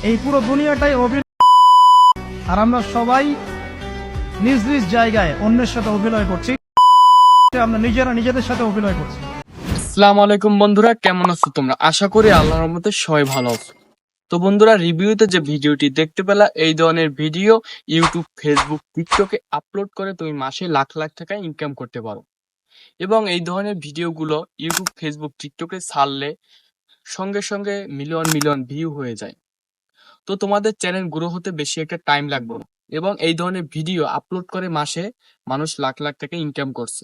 এই পুরো দুনিয়াটাই অভিনয়, আর আমরা সবাই নিজ নিজ জায়গায় অন্যের সাথে অভিনয় করছি, আমরা নিজেরা নিজেদের সাথে অভিনয় করছি। আসসালামু আলাইকুম বন্ধুরা, কেমন আছো তোমরা? আশা করি আল্লাহর রহমতে সবাই ভালো আছো। তো বন্ধুরা, রিভিউতে যে ভিডিওটি দেখতে পেলা, এই ধরনের ভিডিও ইউটিউব, ফেসবুক, টিকটকে আপলোড করে তুমি মাসে লাখ লাখ টাকা ইনকাম করতে পারো। এবং এই ধরনের ভিডিওগুলো ইউটিউব, ফেসবুক, টিকটকে ছাড়লে সঙ্গে সঙ্গে মিলিয়ন মিলিয়ন ভিউ হয়ে যায়। তো তোমাদের চ্যানেল গ্রো হতে বেশি একটা টাইম লাগবে না, এবং এই ধরনের ভিডিও আপলোড করে মাসে মানুষ লাখ লাখ টাকা ইনকাম করছে।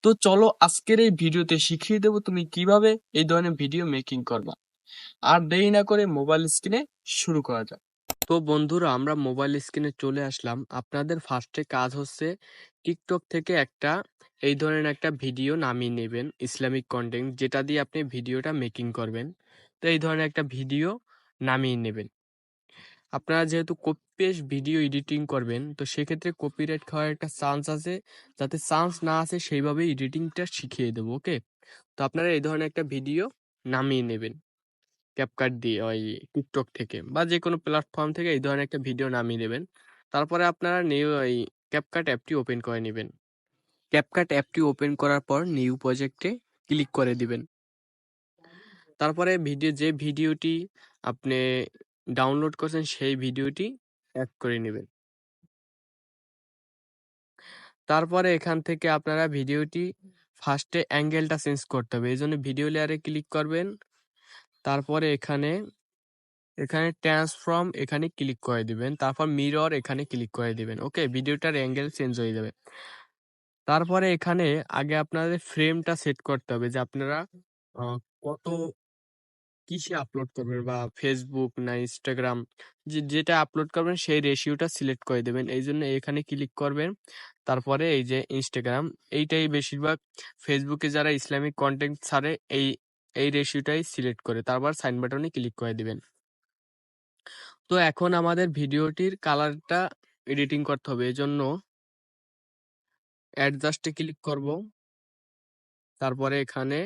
তো চলো আজকের এই ভিডিওতে শিখিয়ে দেবো তুমি কিভাবে এই ধরনের ভিডিও মেকিং করবা। আর দেরি না করে মোবাইল স্ক্রিনে শুরু করা যাক। তো বন্ধুরা, আমরা মোবাইল স্ক্রিনে চলে আসলাম। আপনাদের ফার্স্টে কাজ হচ্ছে টিকটক থেকে এই ধরনের একটা ভিডিও নামিয়ে নেবেন, ইসলামিক কন্টেন্ট, যেটা দিয়ে আপনি ভিডিওটা মেকিং করবেন। তো এই ধরনের একটা ভিডিও নামিয়ে নেবেন। আপনারা যেহেতু কপি পেস্ট ভিডিও এডিটিং করবেন, তো সেক্ষেত্রে কপিরাইট খাওয়ার একটা চান্স আছে। যাতে চান্স না আসে সেইভাবে এডিটিংটা শিখিয়ে দেবো, ওকে? তো আপনারা এই ধরনের একটা ভিডিও নামিয়ে নেবেন ক্যাপকাট দিয়ে, ওই টিকটক থেকে বা যে কোনো প্ল্যাটফর্ম থেকে এই ধরনের একটা ভিডিও নামিয়ে নেবেন। তারপরে আপনারা নিউ ওই ক্যাপকাট অ্যাপটি ওপেন করে নেবেন। ক্যাপকাট অ্যাপটি ওপেন করার পর নিউ প্রজেক্টে ক্লিক করে দিবেন। তারপরে যে ভিডিওটি আপনি ডাউনলোড করছেন সেই ভিডিওটি অ্যাড করে নেবেন। তারপরে এখান থেকে আপনারা ভিডিওটি ফার্স্টে অ্যাঙ্গেলটা চেঞ্জ করতে হবে, এই জন্য ভিডিও লেয়ারে ক্লিক করবেন। তারপরে এখানে এখানে ট্রান্সফর্ম এখানে ক্লিক করে দিবেন। তারপর মিরর এখানে ক্লিক করে দিবেন। ওকে, ভিডিওটার অ্যাঙ্গেল চেঞ্জ হয়ে যাবে। তারপরে এখানে আগে আপনাদের ফ্রেমটা সেট করতে হবে, যে আপনারা আহ, কত কিসে আপলোড করবেন, বা ফেসবুক না ইনস্টাগ্রাম, যেটা আপলোড করবেন সেই রেশিওটা সিলেক্ট করে দেবেন। এই জন্য এখানে ক্লিক করবেন। তারপরে এই যে ইনস্টাগ্রাম, এইটাই বেশিরভাগ ফেসবুকে যারা ইসলামিক কন্টেন্ট ছাড়ে এই এই রেশিওটাই সিলেক্ট করে, তারপর সাইন বাটনে ক্লিক করে দিবেন। তো এখন আমাদের ভিডিওটির কালারটা এডিটিং করতে হবে, এই জন্য অ্যাডজাস্টে ক্লিক করব। তারপরে এখানে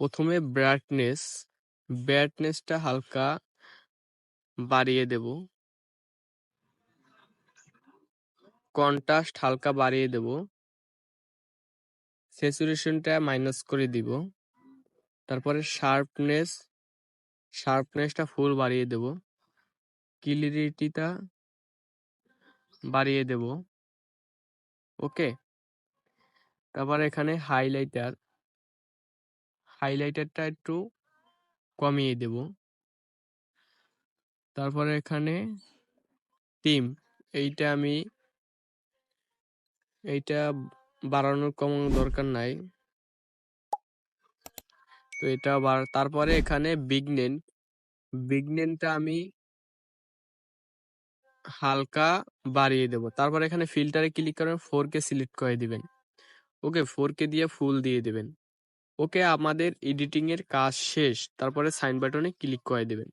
প্রথমে ব্রাইটনেসটা হালকা বাড়িয়ে দেব, কন্ট্রাস্ট হালকা বাড়িয়ে দেব, স্যাচুরেশনটা মাইনাস করে দিব। তারপরে শার্পনেসটা ফুল বাড়িয়ে দেব, ক্লিয়ারিটিটা বাড়িয়ে দেব। ওকে, তারপর এখানে হাইলাইটারটা একটু কমিয়ে দেব। তারপরে এখানে টিম, এইটা এইটা বাড়ানোর কমানোর দরকার নাই, তো এটা তারপরে এখানে বিগনেনটা আমি হালকা বাড়িয়ে দেব। তারপর এখানে ফিল্টারে ক্লিক করে 4K সিলেক্ট করে দিবেন। ওকে, 4K দিয়ে ফুল দিয়ে দিবেন। ওকে, আমাদের এডিটিং এর কাজ শেষ। তারপরে সাইন বাটনে ক্লিক করে দিবেন।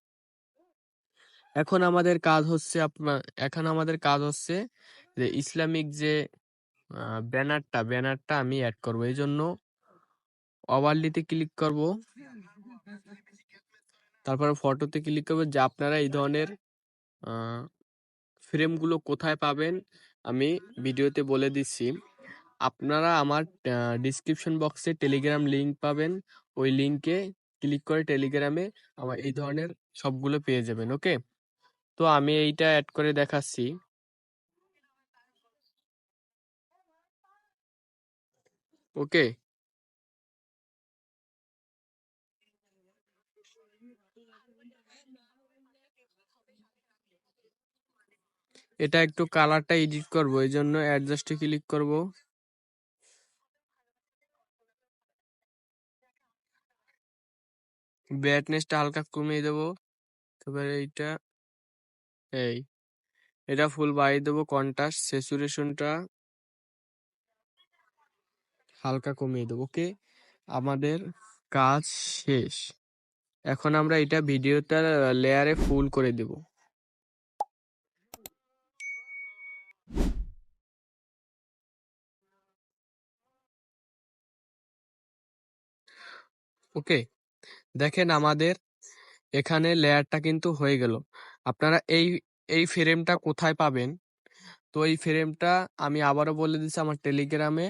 এখন আমাদের কাজ হচ্ছে যে ইসলামিক যে ব্যানারটা আমি অ্যাড করব। এই জন্য ওভারলিতে ক্লিক করব, তারপরে ফটোতে ক্লিক করব। যে আপনারা এই ধরনের ফ্রেমগুলো কোথায় পাবেন আমি ভিডিওতে বলে দিচ্ছি। আপনারা আমার ডিসক্রিপশন বক্সে টেলিগ্রাম লিংক পাবেন, ওই লিংকে ক্লিক করে টেলিগ্রামে আমার এই ধরনের সবগুলো পেয়ে যাবেন। ওকে, তো আমি এইটা অ্যাড করে দেখাচ্ছি। ওকে, এটা একটু কালারটা এডিট করব, এই জন্য অ্যাডজাস্টে ক্লিক করব। ব্রাইটনেসটা হালকা কমিয়ে দেব। তারপরে এই এটা ফুল বাড়িয়ে দেবো। কন্ট্রাস্ট স্যাচুরেশনটা হালকা কমিয়ে দেবো। ওকে, আমাদের কাজ শেষ। এখন আমরা এটা ভিডিওটা লেয়ারে ফুল করে দেব। ওকে, দেখেন আমাদের এখানে লেয়ারটা কিন্তু হয়ে গেল। আপনারা এই এই ফ্রেমটা কোথায় পাবেন? তো এই ফ্রেমটা আমি আবারও বলে দিচ্ছি, আমার টেলিগ্রামে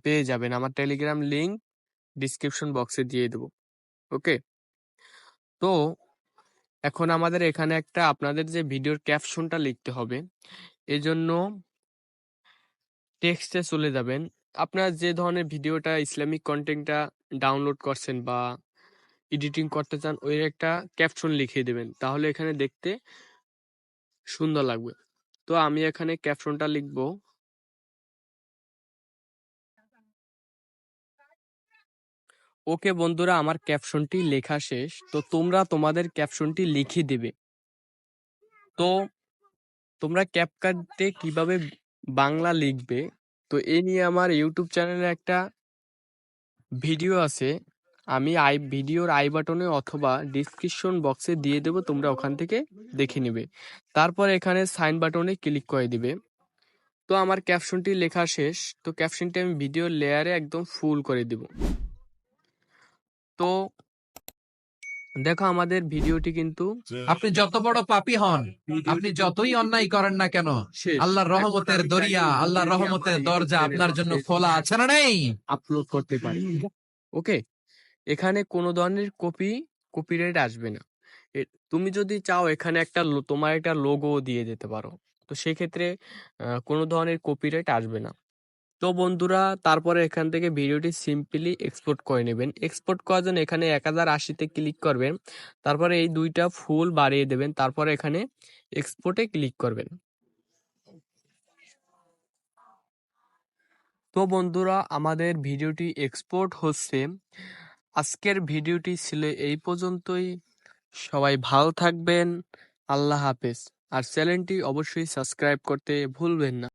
পেয়ে যাবেন। আমার টেলিগ্রাম লিংক ডিসক্রিপশন বক্সে দিয়ে দেবো। ওকে, তো এখন আমাদের এখানে একটা আপনাদের যে ভিডিওর ক্যাপশনটা লিখতে হবে, এজন্য টেক্সটে চলে যাবেন। আপনার যে ধরনের ভিডিওটা ইসলামিক কন্টেন্টটা ডাউনলোড করছেন বা এডিটিং করতে চান, ওই একটা ক্যাপশন লিখিয়ে দেবেন, তাহলে এখানে দেখতে সুন্দর লাগবে। তো আমি এখানে ক্যাপশনটা লিখবো, ওকে বন্ধুরা, আমার ক্যাপশনটি লেখা শেষ। তো তোমরা তোমাদের ক্যাপশনটি লিখে দেবে। তো তোমরা ক্যাপকাটে কিভাবে বাংলা লিখবে, তো এই নিয়ে আমার ইউটিউব চ্যানেলে একটা ভিডিও আছে। আমি ভিডিওর আই বাটনে অথবা ডিসক্রিপশন বক্সে দিয়ে দেবো, তোমরা ওখান থেকে দেখে নেবে। তারপর এখানে সাইন বাটনে ক্লিক করে দিবে। তো আমার ক্যাপশনটি লেখা শেষ। তো ক্যাপশনটি আমি ভিডিও লেয়ারে একদম ফুল করে দিব। তো দেখো আমাদের ভিডিওটি কিন্তু আপনি যত বড় পাপী হন, আপনি যতই অন্যায় করেন না কেন, শেষ। আল্লাহর রহমতের দরিয়া, আল্লাহর রহমতের দরজা আপনার জন্য খোলা আছে না নেই? আপলোড করতে পারি। ওকে, এখানে কোনো ধরনের কপিরাইট আসবে না। তুমি যদি চাও এখানে একটা তোমার একটা লোগো দিয়ে দিতে পারো, তো সেক্ষেত্রে কোনো ধরনের কপিরাইট আসবে না। তো বন্ধুরা, তারপরে এখান থেকে ভিডিওটি সিম্পলি এক্সপোর্ট করে নেবেন। এক্সপোর্ট করার জন্য এখানে 1080-তে ক্লিক করবেন, তারপরে এই দুইটা ফুল বাড়িয়ে দেবেন, তারপরে এখানে এক্সপোর্টে ক্লিক করবেন। তো বন্ধুরা, আমাদের ভিডিওটি এক্সপোর্ট হচ্ছে। আজকের ভিডিওটি ছিল এই পর্যন্তই। সবাই ভালো থাকবেন। আল্লাহ হাফেজ। আর চ্যানেলটি অবশ্যই সাবস্ক্রাইব করতে ভুলবেন না।